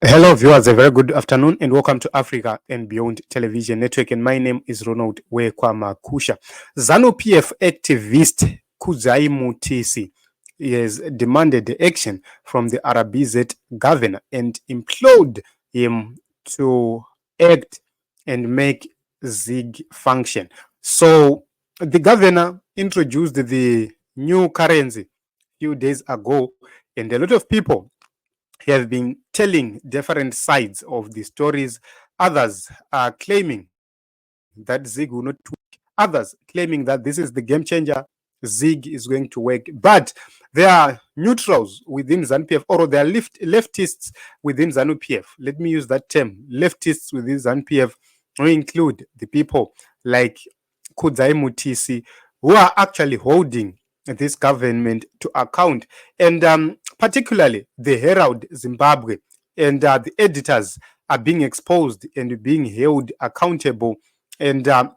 Hello, viewers. A very good afternoon, and welcome to Africa and Beyond Television Network. And my name is Ronald Wekwamakusha. ZANU PF activist Kudzai Mutisi has demanded action from the RBZ governor and implored him to act and make ZIG function. So the governor introduced the new currency a few days ago, and a lot of people have been telling different sides of the stories. Others are claiming that ZIG will not work. Others claiming that this is the game changer. ZIG is going to work. But there are neutrals within ZANU PF, or there are leftists within ZANU PF. Let me use that term, leftists within ZANU PF, who include the people like Kudzai Mutisi, who are actually holding this government to account, and particularly the Herald Zimbabwe and the editors are being exposed and being held accountable. And Kudzai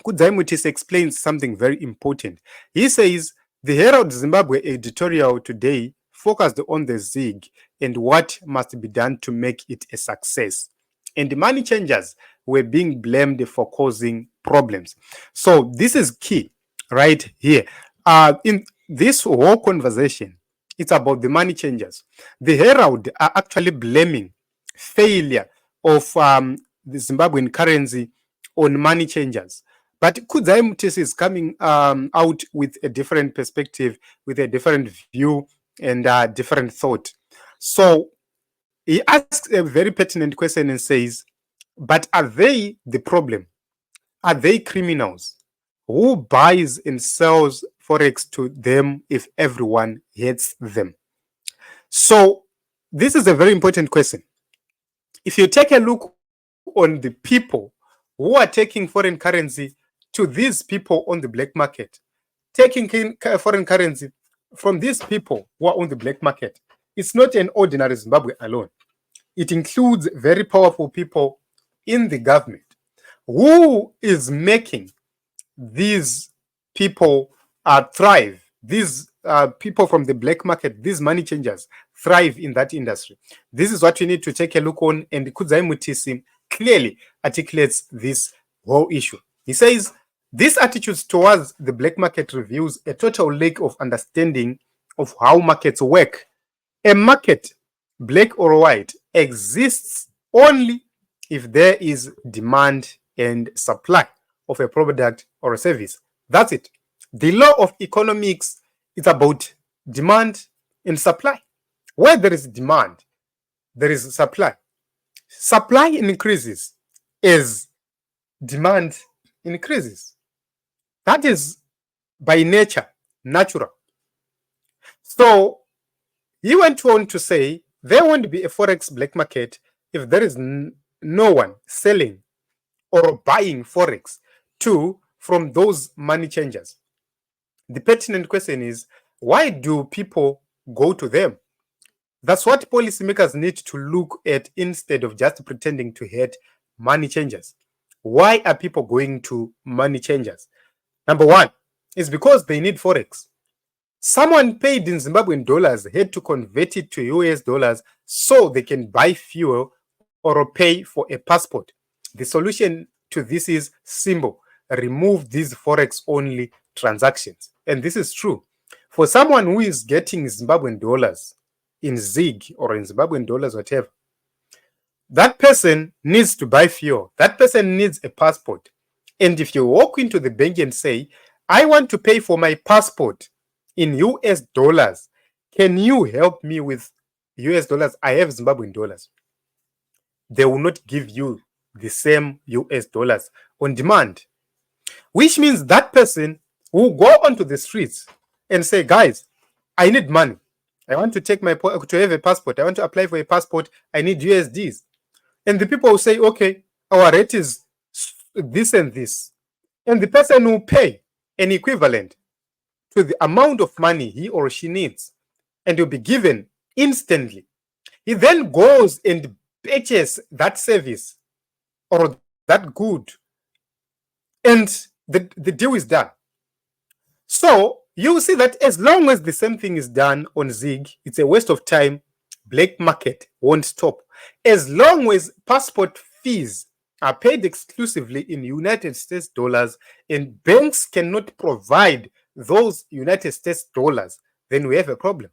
Mutisi explains something very important. He says the Herald Zimbabwe editorial today focused on the ZIG and what must be done to make it a success. And the money changers were being blamed for causing problems. So this is key right here. In this whole conversation, it's about the money changers. The Herald are actually blaming failure of the Zimbabwean currency on money changers. But Kudzai Mutisi is coming out with a different perspective, with a different view and different thought. So he asks a very pertinent question and says, but are they the problem? Are they criminals? Who buys and sells Forex to them if everyone hates them? So this is a very important question. If you take a look on the people who are taking foreign currency to these people on the black market, taking foreign currency from these people who are on the black market, it's not an ordinary Zimbabwe alone. It includes very powerful people in the government. Who is making these people thrive? These people from the black market, these money changers, thrive in that industry. This is what we need to take a look on, and Kudzai Mutisi clearly articulates this whole issue. He says, these attitudes towards the black market reveals a total lack of understanding of how markets work. A market, black or white, exists only if there is demand and supply of a product or a service. That's it. The law of economics is about demand and supply. Where there is demand, there is supply. Supply increases as demand increases. That is by nature natural. So he went on to say there won't be a forex black market if there is no one selling or buying forex from those money changers. The pertinent question is, why do people go to them? That's what policymakers need to look at instead of just pretending to hate money changers. Why are people going to money changers? Number one is because they need forex. Someone paid in Zimbabwean dollars had to convert it to US dollars so they can buy fuel or pay for a passport. The solution to this is simple. Remove these forex only transactions. And this is true. For someone who is getting Zimbabwean dollars in ZIG or in Zimbabwean dollars, whatever, that person needs to buy fuel. That person needs a passport. And if you walk into the bank and say, I want to pay for my passport in US dollars, can you help me with US dollars? I have Zimbabwean dollars. They will not give you the same US dollars on demand, which means that person will go onto the streets and say, guys, I need money. I want to have a passport. I want to apply for a passport. I need USDs. And the people will say, okay, our rate is this and this. And the person will pay an equivalent to the amount of money he or she needs, and will be given instantly. He then goes and purchases that service or that good, and the deal is done. So you see that as long as the same thing is done on ZIG, it's a waste of time. Black market won't stop. as long as passport fees are paid exclusively in United States dollars and banks cannot provide those United States dollars, then we have a problem.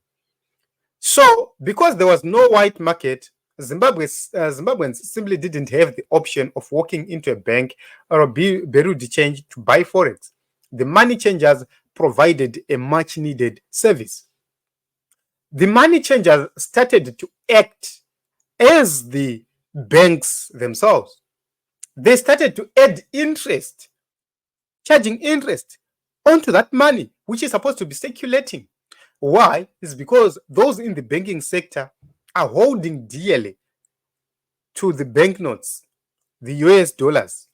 So, because there was no white market, Zimbabweans simply didn't have the option of walking into a bank or a bureau de change to buy forex. The money changers provided a much needed service. The money changers started to act as the banks themselves. They started to add interest, charging interest onto that money, which is supposed to be circulating. Why? It's because those in the banking sector are holding dearly to the banknotes, the US dollars.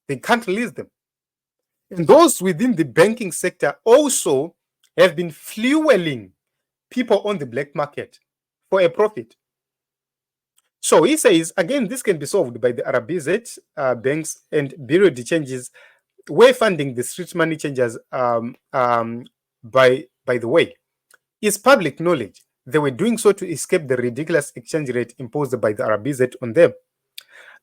They can't release them. And those within the banking sector also have been fueling people on the black market for a profit. So he says, again, this can be solved by the RBZ banks and bureau de changes, where funding the street money changers, by the way, is public knowledge. They were doing so to escape the ridiculous exchange rate imposed by the RBZ on them.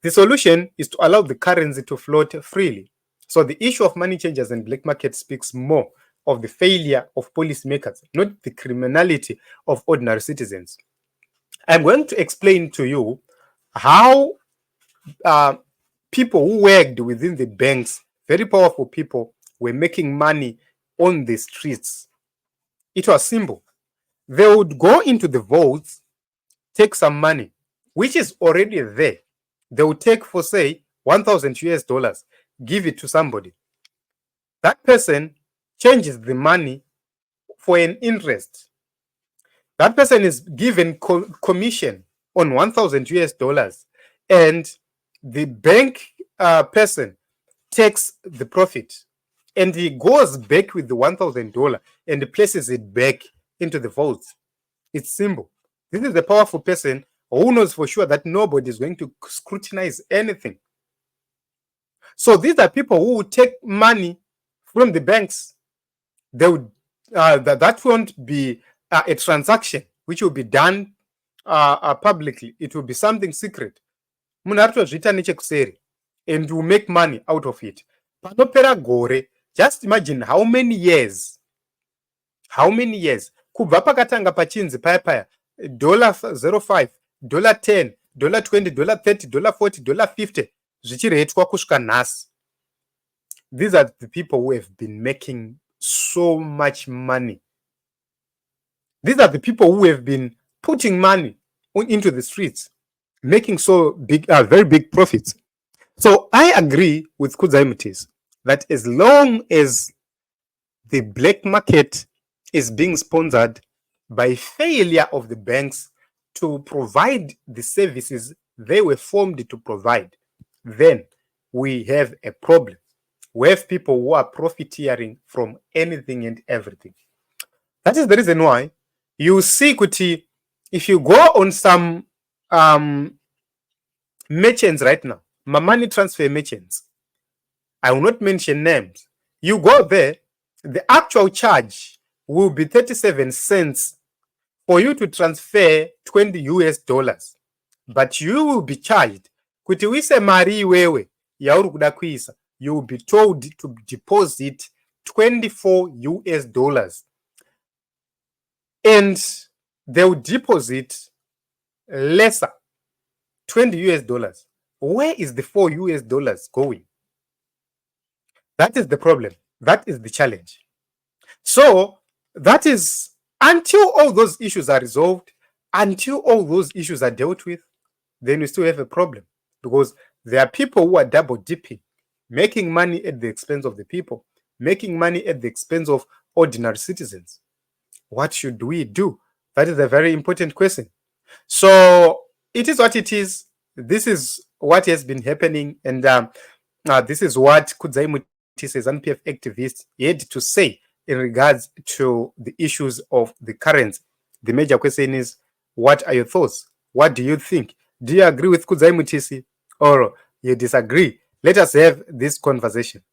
The solution is to allow the currency to float freely. So the issue of money changers and black market speaks more of the failure of policymakers, not the criminality of ordinary citizens. I'm going to explain to you how people who worked within the banks, very powerful people, were making money on the streets. It was simple. They would go into the vaults, take some money, which is already there. They would take, for say, 1,000 US dollars, give it to somebody. That person changes the money for an interest. That person is given commission on 1,000 US dollars, and the bank person takes the profit, and he goes back with the $1,000 and places it back into the vault. It's simple. This is the powerful person who knows for sure that nobody is going to scrutinize anything. So these are people who would take money from the banks. They would that won't be a transaction which will be done publicly. It will be something secret. And you make money out of it. Panopera gore. Just imagine how many years. Kubva pakatanga pachinzi paya $0.05, $10, $20, $30, $40, $50 zvichiretwa kusvika nhasi. These are the people who have been making so much money. These are the people who have been putting money into the streets, making so big, very big profits. So I agree with Kudzai Mutisi that as long as the black market is being sponsored by failure of the banks to provide the services they were formed to provide, then we have a problem. We have people who are profiteering from anything and everything. That is the reason why you see, Kuti, if you go on some merchants right now, my money transfer merchants, I will not mention names. You go there, the actual charge will be 37 cents for you to transfer 20 US dollars. But you will be charged. Kuti wise mari wewe yauri kuda kuisa, you will be told to deposit 24 US dollars. And they will deposit lesser, 20 US dollars. Where is the 4 US dollars going? That is the problem. That is the challenge. So that is, until all those issues are resolved, until all those issues are dealt with, then we still have a problem, because there are people who are double dipping, making money at the expense of the people, making money at the expense of ordinary citizens. What should we do? That is a very important question. So it is what it is. This is what has been happening, and this is what Kudzai Mutisi, ZANU-PF activist, had to say in regards to the issues of the currency. The major question is, what are your thoughts? What do you think? Do you agree with Kudzai Mutisi or you disagree? Let us have this conversation.